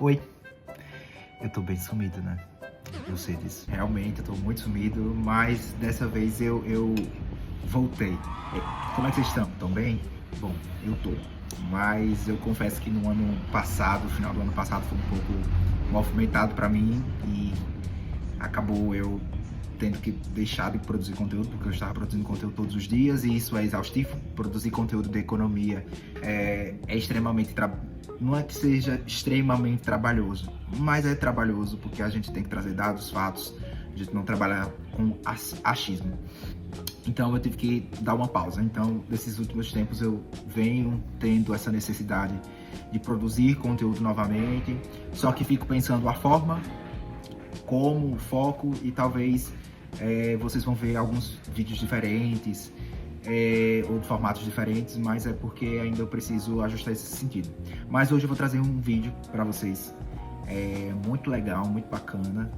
Oi, eu tô bem sumido, né? Eu sei disso. Realmente, eu tô muito sumido, mas dessa vez eu voltei. Como é que vocês estão? Estão bem? Bom, eu tô. Mas eu confesso que no ano passado, no final do ano passado, foi um pouco movimentado pra mim e acabou eu tendo que deixar de produzir conteúdo, porque eu estava produzindo conteúdo todos os dias e isso é exaustivo. Produzir conteúdo de economia é extremamente não é que seja extremamente trabalhoso, mas é trabalhoso porque a gente tem que trazer dados, fatos, a gente não trabalha com achismo. Então eu tive que dar uma pausa. Então, nesses últimos tempos eu venho tendo essa necessidade de produzir conteúdo novamente, só que fico pensando a forma, como, o foco e talvez vocês vão ver alguns vídeos diferentes ou de formatos diferentes, mas é porque ainda eu preciso ajustar esse sentido. Mas hoje eu vou trazer um vídeo para vocês muito legal, muito bacana,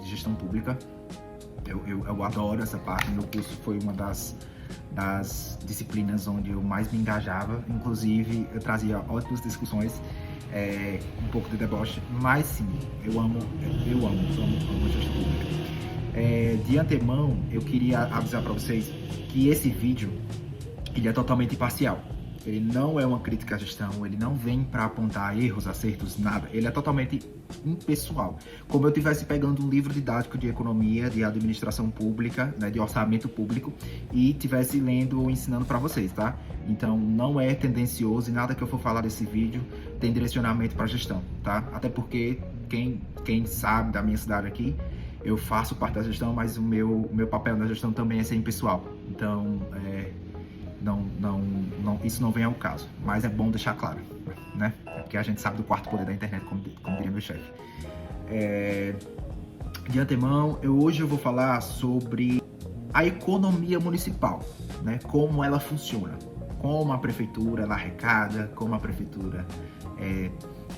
de gestão pública. Eu adoro essa parte. Meu curso foi uma das disciplinas onde eu mais me engajava. Inclusive, eu trazia ótimas discussões, um pouco de deboche, mas sim, eu amo gestão pública. De antemão, eu queria avisar para vocês que esse vídeo ele é totalmente imparcial. Ele não é uma crítica à gestão, ele não vem para apontar erros, acertos, nada. Ele é totalmente impessoal. Como eu estivesse pegando um livro didático de economia, de administração pública, né, de orçamento público, e estivesse lendo ou ensinando para vocês, tá? Então, não é tendencioso e nada que eu for falar desse vídeo tem direcionamento para gestão, tá? Até porque quem sabe da minha cidade aqui, eu faço parte da gestão, mas o meu papel na gestão também é ser impessoal. Então, isso não vem ao caso, mas é bom deixar claro, né? Porque a gente sabe do quarto poder da internet, como diria meu chefe. De antemão, hoje eu vou falar sobre a economia municipal, né? Como ela funciona, como a prefeitura ela arrecada, como a prefeitura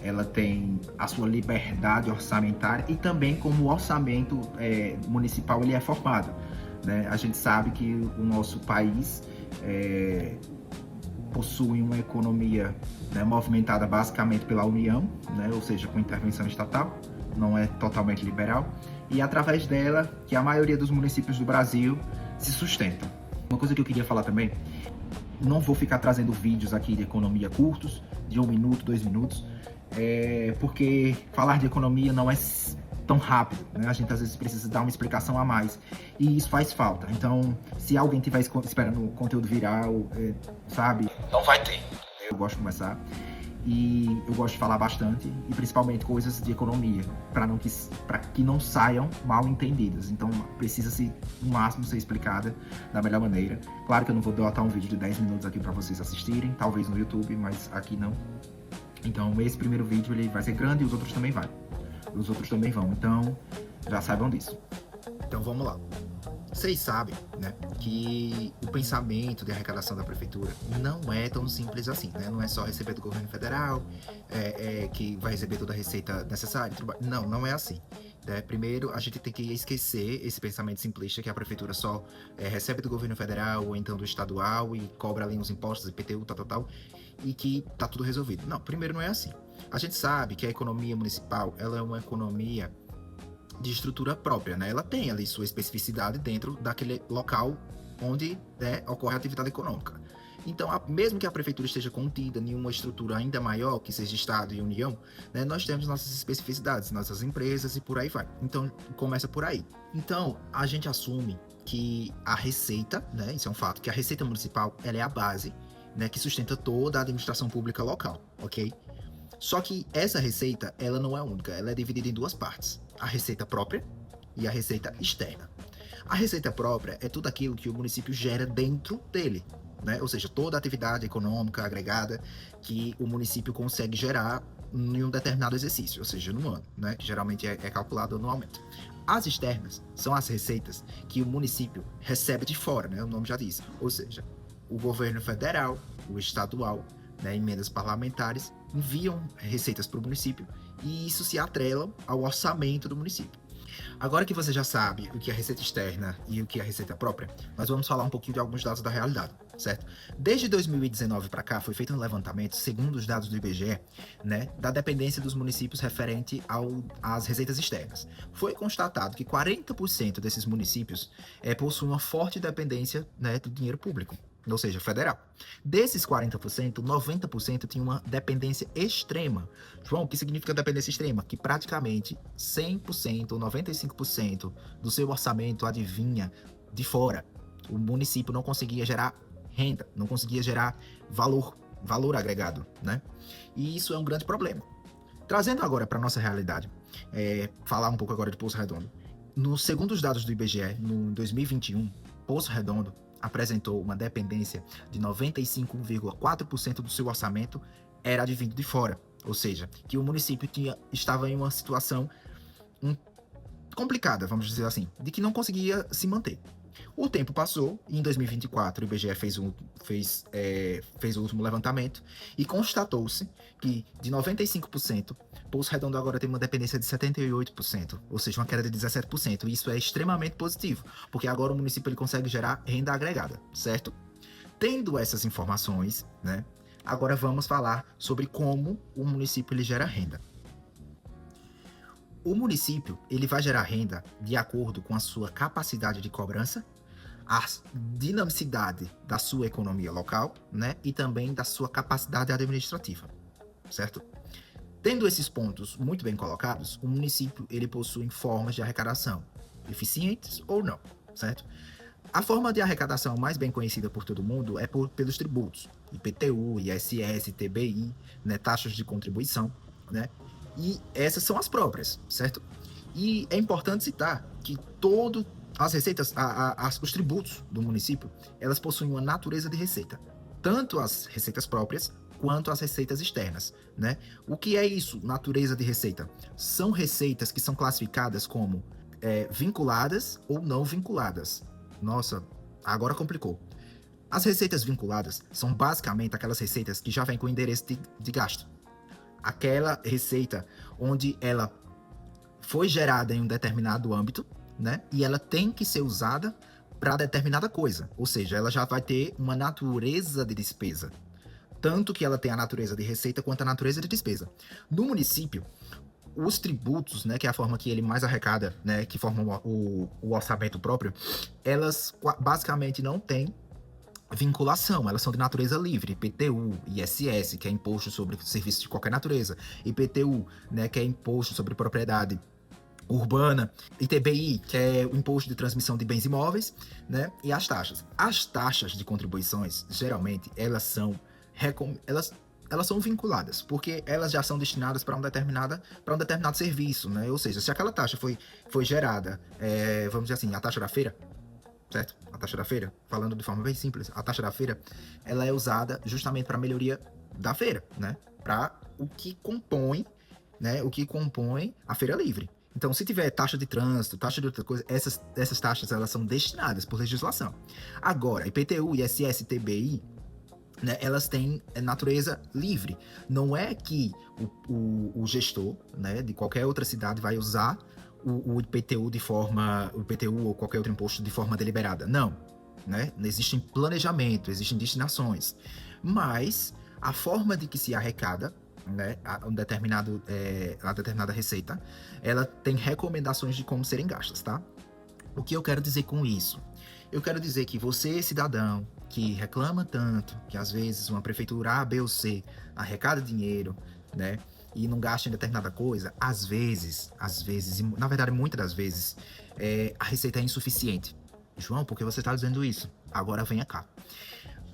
ela tem a sua liberdade orçamentária e também como o orçamento municipal ele é formado, né? A gente sabe que o nosso país possui uma economia, né, movimentada basicamente pela União, né, ou seja, com intervenção estatal, não é totalmente liberal, e através dela que a maioria dos municípios do Brasil se sustentam. Uma coisa que eu queria falar também, não vou ficar trazendo vídeos aqui de economia curtos, de 1 minuto, 2 minutos, porque falar de economia não é tão rápido, né? A gente às vezes precisa dar uma explicação a mais e isso faz falta. Então, se alguém estiver esperando conteúdo viral, sabe? Não vai ter. Eu gosto de começar e eu gosto de falar bastante e principalmente coisas de economia, para que não saiam mal entendidas. Então, precisa-se no máximo ser explicada da melhor maneira. Claro que eu não vou botar um vídeo de 10 minutos aqui para vocês assistirem, talvez no YouTube, mas aqui não. Então, esse primeiro vídeo ele vai ser grande e os outros também vão, então já saibam disso. Então vamos lá. Vocês sabem, né, que o pensamento de arrecadação da prefeitura não é tão simples assim, né? Não é só receber do governo federal, que vai receber toda a receita necessária. Não é assim. Né? Primeiro, a gente tem que esquecer esse pensamento simplista que a prefeitura só recebe do governo federal ou então do estadual e cobra ali uns impostos, IPTU, tal, e que tá tudo resolvido. Não, primeiro não é assim. A gente sabe que a economia municipal ela é uma economia de estrutura própria, né? Ela tem ali sua especificidade dentro daquele local onde ocorre a atividade econômica. Então, mesmo que a prefeitura esteja contida em uma estrutura ainda maior, que seja Estado e União, né, nós temos nossas especificidades, nossas empresas e por aí vai. Então, começa por aí. Então, a gente assume que a receita, né, isso é um fato, que a receita municipal ela é a base, né, que sustenta toda a administração pública local, ok? Só que essa receita, ela não é única, ela é dividida em duas partes. A receita própria e a receita externa. A receita própria é tudo aquilo que o município gera dentro dele, né? Ou seja, toda a atividade econômica agregada que o município consegue gerar em um determinado exercício, ou seja, no ano, né? Que geralmente é calculado anualmente. As externas são as receitas que o município recebe de fora, né? O nome já diz. Ou seja, o governo federal, o estadual, né, emendas parlamentares, enviam receitas para o município e isso se atrela ao orçamento do município. Agora que você já sabe o que é receita externa e o que é receita própria, nós vamos falar um pouquinho de alguns dados da realidade, certo? Desde 2019 para cá, foi feito um levantamento, segundo os dados do IBGE, né, da dependência dos municípios referente às receitas externas. Foi constatado que 40% desses municípios possuem uma forte dependência, né, do dinheiro público, ou seja, federal. Desses 40%, 90% tinha uma dependência extrema. João, o que significa dependência extrema? Que praticamente 100% ou 95% do seu orçamento advinha de fora. O município não conseguia gerar renda, não conseguia gerar valor agregado, né? E isso é um grande problema. Trazendo agora para nossa realidade, falar um pouco agora de Poço Redondo. Segundo os dados do IBGE, no 2021, Poço Redondo apresentou uma dependência de 95,4% do seu orçamento era advindo de fora. Ou seja, que o município estava em uma situação complicada, vamos dizer assim, de que não conseguia se manter. O tempo passou e em 2024 o IBGE fez o último levantamento e constatou-se que de 95%, Poço Redondo agora tem uma dependência de 78%, ou seja, uma queda de 17%. E isso é extremamente positivo, porque agora o município ele consegue gerar renda agregada, certo? Tendo essas informações, né, agora vamos falar sobre como o município ele gera renda. O município ele vai gerar renda de acordo com a sua capacidade de cobrança, a dinamicidade da sua economia local, né, e também da sua capacidade administrativa, certo? Tendo esses pontos muito bem colocados, o município ele possui formas de arrecadação, eficientes ou não, certo? A forma de arrecadação mais bem conhecida por todo mundo é pelos tributos, IPTU, ISS, TBI, né, taxas de contribuição, né? E essas são as próprias, certo? E é importante citar que as receitas, os tributos do município, elas possuem uma natureza de receita, tanto as receitas próprias quanto as receitas externas, né? O que é isso, natureza de receita? São receitas que são classificadas como vinculadas ou não vinculadas. Nossa, agora complicou. As receitas vinculadas são basicamente aquelas receitas que já vêm com endereço de gasto. Aquela receita onde ela foi gerada em um determinado âmbito, né? E ela tem que ser usada para determinada coisa. Ou seja, ela já vai ter uma natureza de despesa. Tanto que ela tem a natureza de receita quanto a natureza de despesa. No município, os tributos, né, que é a forma que ele mais arrecada, né, que formam o orçamento próprio, elas basicamente não têm vinculação, elas são de natureza livre. IPTU, ISS, que é imposto sobre serviços de qualquer natureza, IPTU, né, que é imposto sobre propriedade urbana, ITBI, que é o imposto de transmissão de bens imóveis, né, e as taxas. As taxas de contribuições, geralmente, elas são vinculadas, porque elas já são destinadas para um determinado serviço, né? Ou seja, se aquela taxa foi gerada, vamos dizer assim, a taxa da feira, certo? A taxa da feira, falando de forma bem simples, a taxa da feira, ela é usada justamente para a melhoria da feira, né? Para o que compõe a feira livre. Então, se tiver taxa de trânsito, taxa de outra coisa, essas taxas elas são destinadas por legislação. Agora, IPTU, ISS, TBI, né, elas têm natureza livre. Não é que o gestor, né, de qualquer outra cidade vai usar o IPTU o IPTU ou qualquer outro imposto de forma deliberada. Não, né? Existe planejamento, existem destinações. Mas a forma de que se arrecada, né, a determinada receita, ela tem recomendações de como serem gastas, tá? O que eu quero dizer com isso? Eu quero dizer que você, cidadão, que reclama tanto, que às vezes uma prefeitura A, B ou C arrecada dinheiro, né, e não gasta em determinada coisa, às vezes, e na verdade muitas das vezes, a receita é insuficiente. João, por que você está dizendo isso? Agora venha cá.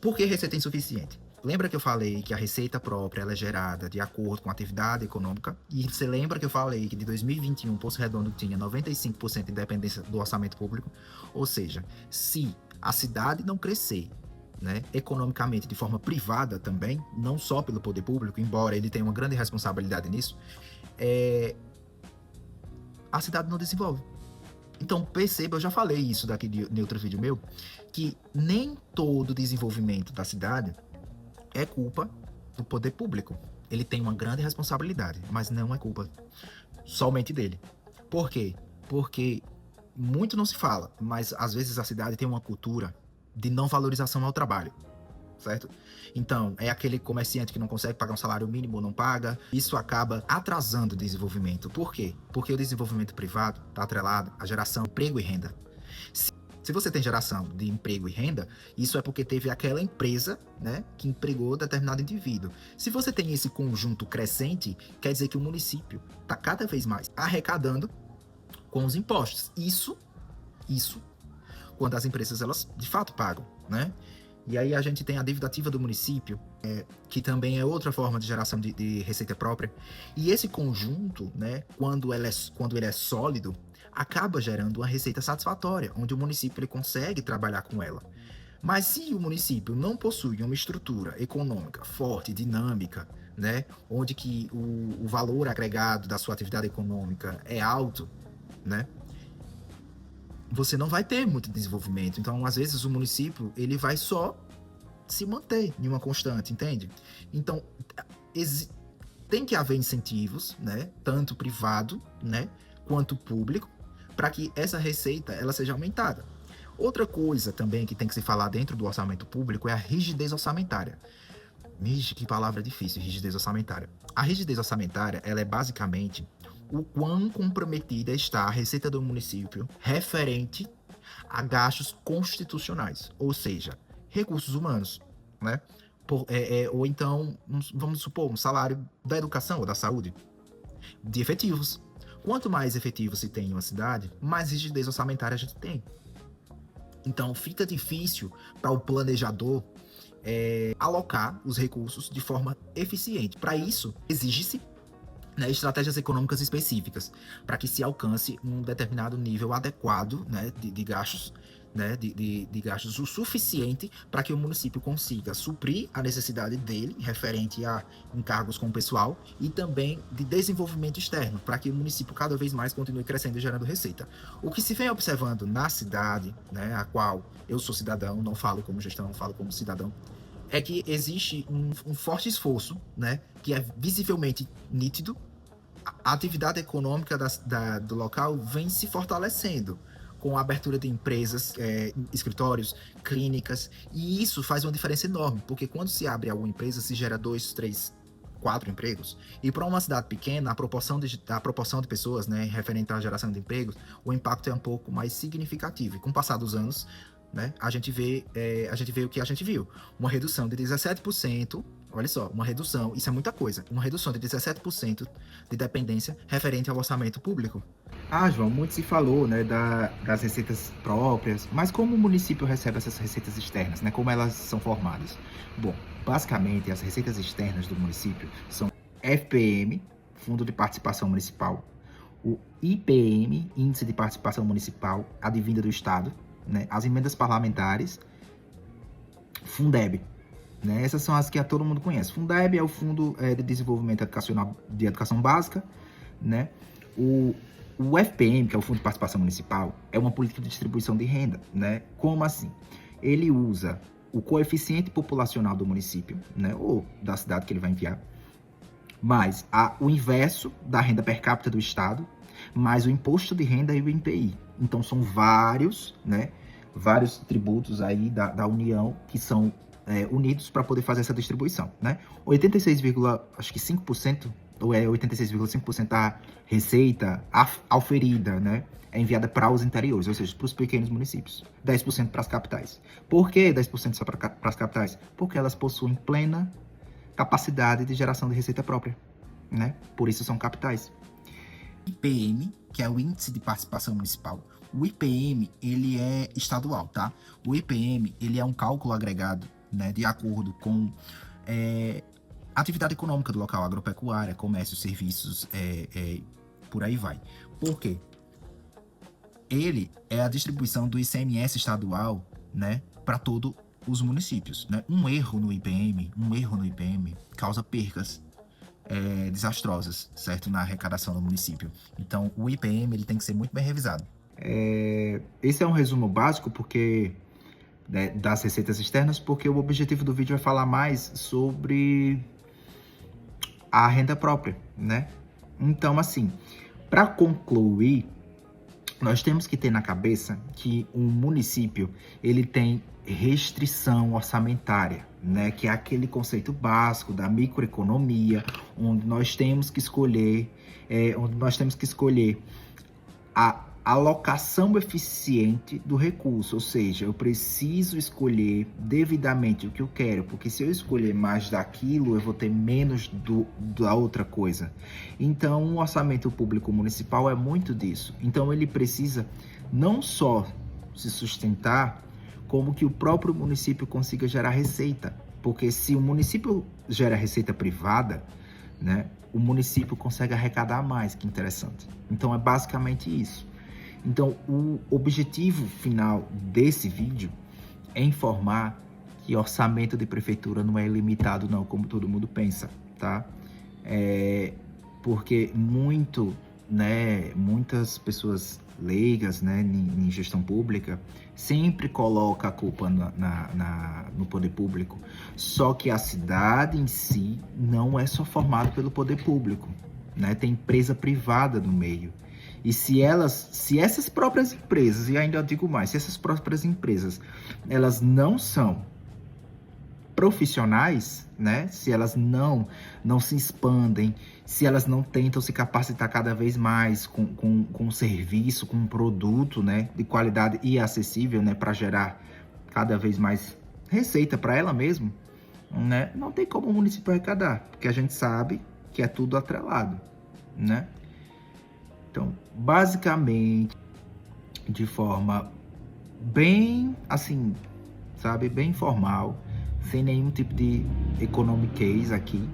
Por que receita é insuficiente? Lembra que eu falei que a receita própria ela é gerada de acordo com a atividade econômica? E você lembra que eu falei que de 2021 Poço Redondo tinha 95% de dependência do orçamento público? Ou seja, se a cidade não crescer, né, economicamente de forma privada também, não só pelo poder público, embora ele tenha uma grande responsabilidade nisso, a cidade não desenvolve. Então perceba, eu já falei isso daqui em outro vídeo meu, que nem todo desenvolvimento da cidade é culpa do poder público. Ele tem uma grande responsabilidade, mas não é culpa somente dele. Por quê? Porque muito não se fala, mas às vezes a cidade tem uma cultura de não valorização ao trabalho, certo? Então, é aquele comerciante que não consegue pagar um salário mínimo, não paga. Isso acaba atrasando o desenvolvimento. Por quê? Porque o desenvolvimento privado está atrelado à geração de emprego e renda. Se você tem geração de emprego e renda, isso é porque teve aquela empresa, né, que empregou determinado indivíduo. Se você tem esse conjunto crescente, quer dizer que o município está cada vez mais arrecadando com os impostos. Isso, quando as empresas, elas de fato pagam, né? E aí a gente tem a dívida ativa do município, que também é outra forma de geração de receita própria. E esse conjunto, né, quando ele é sólido, acaba gerando uma receita satisfatória, onde o município ele consegue trabalhar com ela. Mas se o município não possui uma estrutura econômica forte, dinâmica, né, onde que o valor agregado da sua atividade econômica é alto, né, você não vai ter muito desenvolvimento. Então, às vezes, o município ele vai só se manter em uma constante, entende? Então, tem que haver incentivos, né, tanto privado, né, quanto público, para que essa receita ela seja aumentada. Outra coisa também que tem que se falar dentro do orçamento público é a rigidez orçamentária. Que palavra difícil, rigidez orçamentária. A rigidez orçamentária, ela é basicamente o quão comprometida está a receita do município referente a gastos constitucionais, ou seja, recursos humanos, né? Ou então, vamos supor, um salário da educação ou da saúde, de efetivos. Quanto mais efetivos se tem em uma cidade, mais rigidez orçamentária a gente tem. Então, fica difícil para o planejador alocar os recursos de forma eficiente. Para isso, exige-se, né, estratégias econômicas específicas para que se alcance um determinado nível adequado, né, de gastos, né, de gastos o suficiente para que o município consiga suprir a necessidade dele referente a encargos com o pessoal e também de desenvolvimento externo para que o município cada vez mais continue crescendo e gerando receita. O que se vem observando na cidade, né, a qual eu sou cidadão, não falo como gestão, falo como cidadão, é que existe um forte esforço, né, que é visivelmente nítido. A atividade econômica do local vem se fortalecendo com a abertura de empresas, escritórios, clínicas, e isso faz uma diferença enorme, porque quando se abre alguma empresa, se gera 2, 3, 4 empregos, e para uma cidade pequena, a proporção de pessoas, né, referente à geração de empregos, o impacto é um pouco mais significativo, e com o passar dos anos, né, a gente vê o que a gente viu, uma redução de 17%, olha só, uma redução, isso é muita coisa, uma redução de 17% de dependência referente ao orçamento público. Ah, João, muito se falou, né, das receitas próprias, mas como o município recebe essas receitas externas, né, como elas são formadas? Bom, basicamente as receitas externas do município são FPM, Fundo de Participação Municipal, o IPM, Índice de Participação Municipal, advinda do Estado, né, as emendas parlamentares, Fundeb, né, essas são as que todo mundo conhece. Fundeb é o Fundo de Desenvolvimento Educacional de Educação Básica, né, o FPM, que é o Fundo de Participação Municipal, é uma política de distribuição de renda, né? Como assim? Ele usa o coeficiente populacional do município, né, ou da cidade que ele vai enviar, mais o inverso da renda per capita do estado, mais o imposto de renda e o INPI. Então são vários, né, vários tributos aí da União que são unidos para poder fazer essa distribuição, né? 86,5% ou 86,5% da receita auferida, né, é enviada para os interiores, ou seja, para os pequenos municípios. 10% para as capitais. Por que 10% só para as capitais? Porque elas possuem plena capacidade de geração de receita própria, né? Por isso são capitais. IPM, que é o Índice de Participação Municipal. O IPM, ele é estadual, tá? O IPM, ele é um cálculo agregado, né, de acordo com a atividade econômica do local, agropecuária, comércio, serviços, por aí vai. Por quê? Ele é a distribuição do ICMS estadual, né, para todos os municípios, né? Um erro no IPM causa percas desastrosas, certo? Na arrecadação do município. Então, o IPM ele tem que ser muito bem revisado. Esse é um resumo básico porque das receitas externas, porque o objetivo do vídeo é falar mais sobre a renda própria, né? Então, assim, para concluir, nós temos que ter na cabeça que um município, ele tem restrição orçamentária, né? Que é aquele conceito básico da microeconomia, onde nós temos que escolher, a alocação eficiente do recurso, ou seja, eu preciso escolher devidamente o que eu quero, porque se eu escolher mais daquilo, eu vou ter menos da outra coisa. Então, o orçamento público municipal é muito disso. Então, ele precisa não só se sustentar, como que o próprio município consiga gerar receita, porque se o município gera receita privada, né, o município consegue arrecadar mais, que interessante. Então, é basicamente isso. Então, o objetivo final desse vídeo é informar que orçamento de prefeitura não é ilimitado, não, como todo mundo pensa, tá? Porque muitas pessoas leigas, né, em gestão pública, sempre coloca a culpa no poder público. Só que a cidade em si não é só formada pelo poder público, né? Tem empresa privada no meio. E se essas próprias empresas, e ainda digo mais, se essas próprias empresas, elas não são profissionais, né? Se elas não se expandem, se elas não tentam se capacitar cada vez mais com serviço, com um produto, né, de qualidade e acessível, né, para gerar cada vez mais receita para ela mesma, né? Não tem como o município arrecadar, porque a gente sabe que é tudo atrelado, né? Então, basicamente, de forma bem, assim, sabe, bem informal, sem nenhum tipo de economic case aqui,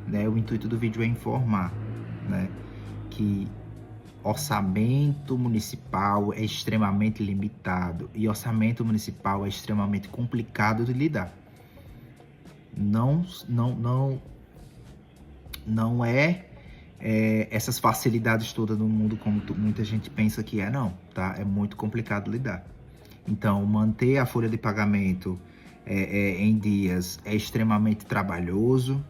né? O intuito do vídeo é informar, né, que orçamento municipal é extremamente limitado e orçamento municipal é extremamente complicado de lidar. Não é essas facilidades todas no mundo como muita gente pensa que é, não, tá? É muito complicado lidar. Então, manter a folha de pagamento em dias é extremamente trabalhoso,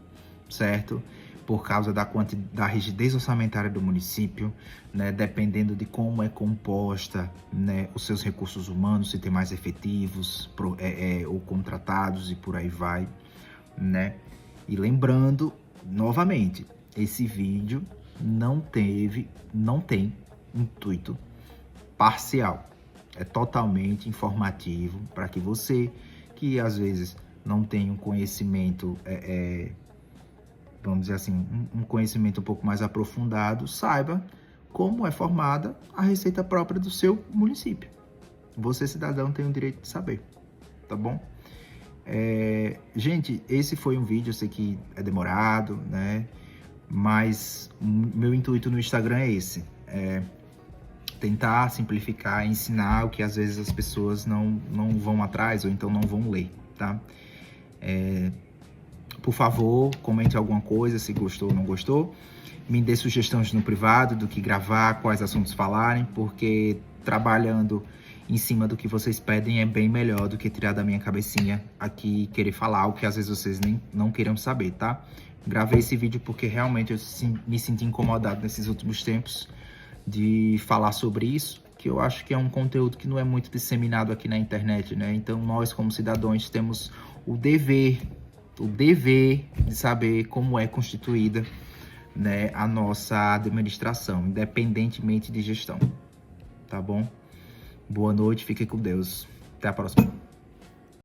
certo? Por causa da rigidez orçamentária do município, né? Dependendo de como é composta, né, os seus recursos humanos, se tem mais efetivos ou contratados e por aí vai, né? E lembrando, novamente, esse vídeo não tem intuito parcial. É totalmente informativo para que você, que às vezes não tem um conhecimento, vamos dizer assim, um conhecimento um pouco mais aprofundado, saiba como é formada a receita própria do seu município. Você, cidadão, tem o direito de saber, tá bom? Gente, esse foi um vídeo, eu sei que é demorado, né? Mas meu intuito no Instagram é esse, tentar simplificar, ensinar o que às vezes as pessoas não vão atrás ou então não vão ler, tá? Por favor, comente alguma coisa, se gostou ou não gostou. Me dê sugestões no privado do que gravar, quais assuntos falarem, porque trabalhando em cima do que vocês pedem é bem melhor do que tirar da minha cabecinha aqui e querer falar o que às vezes vocês não queiram saber, tá? Gravei esse vídeo porque realmente eu me senti incomodado nesses últimos tempos de falar sobre isso, que eu acho que é um conteúdo que não é muito disseminado aqui na internet, né? Então nós, como cidadãos, temos o dever de saber como é constituída, né, a nossa administração, independentemente de gestão, tá bom? Boa noite, fique com Deus. Até a próxima.